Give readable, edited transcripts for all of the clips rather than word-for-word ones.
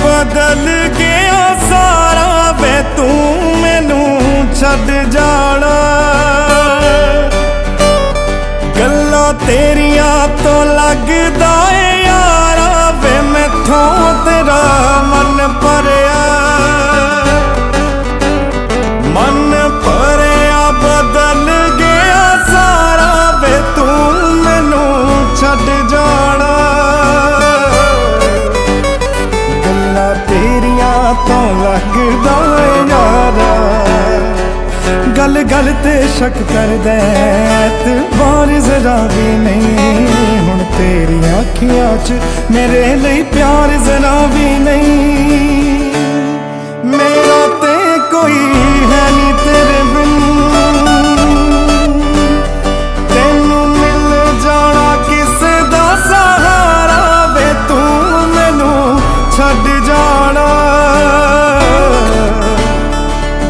बदल गया सारा वे तू मैनू छड़ जाना। गल्लां तेरियां तो लगदा है यारा वे मैथों तेरा मन भरिया। मन भरिया बदल गया सारा वे तू मैनू छड़ जाना। तेरियां तो लगदा यारा गल गल ते शक करदा ते बार जरा भी नहीं। हुण तेरियां अखियां च मेरे लिए प्यार जरा भी नहीं। मेरा ते कोई है नहीं तेरे बिन, तेनू मिल जाना किसे दा सहारा वे तू मैनू छड़ जाना।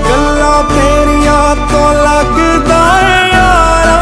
गल्लां तेरियां तो लगदा यारा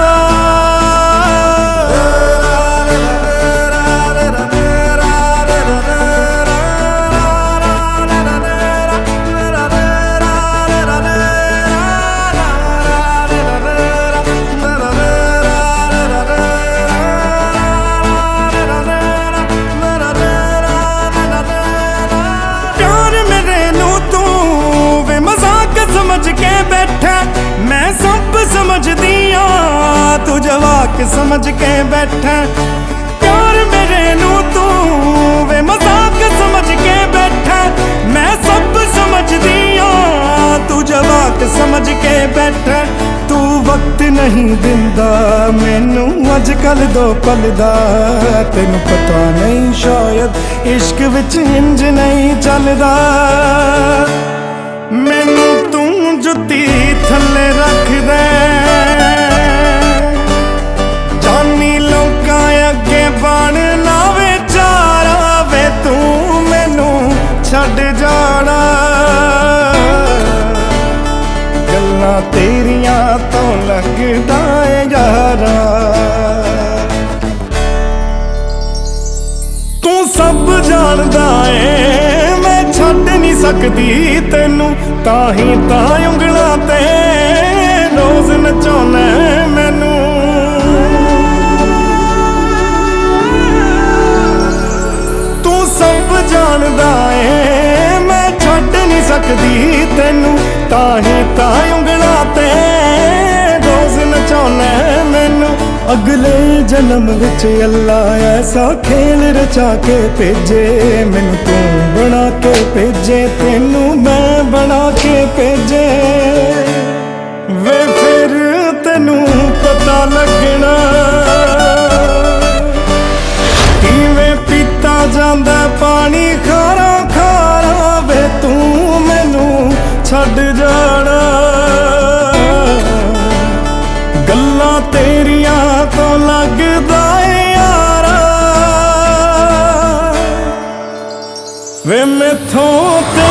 समझ के बैठा मैं सब समझदी हाँ, तू जवाक समझ के बैठा। प्यार मेरे नू तू वे मजाक समझ के बैठा मैं सब समझदी हाँ, तू जवाक समझ के बैठा। तू वक्त नहीं दिंदा मैनू अजकल दो पल दा, तेनू पता नहीं शायद इश्क विच इंज नहीं चलदा। मैनू तू जुत्ती थल्ले रख दे जानी लोकां अगे बनना बेचारा वे तू मैनू छड़ जाना। गल्लां तेरियां तो लगदा यारा तू सब जानदा है मैं छड़ नहीं सकदी तेनू, ताही तां उंगलां ते रोज नचाउणा मैनू। तू सब जानदा है मैं छड़ नहीं सकदी तेनू, ताही तां उंगलां ते रोज नचाउणा मैनू। अगले जन्म विच अल्लाह ऐसा खेल रचा के भेजे मैनू, तू बना के भेजे तेनू मैं बना के भेजे। वे फिर तेनू पता लगना किवें पीता जांदा पानी खारा खारा वे तू मैनू छड़ जाना। गल्लां तेरियां तो लगदा यारा वे मैथों ते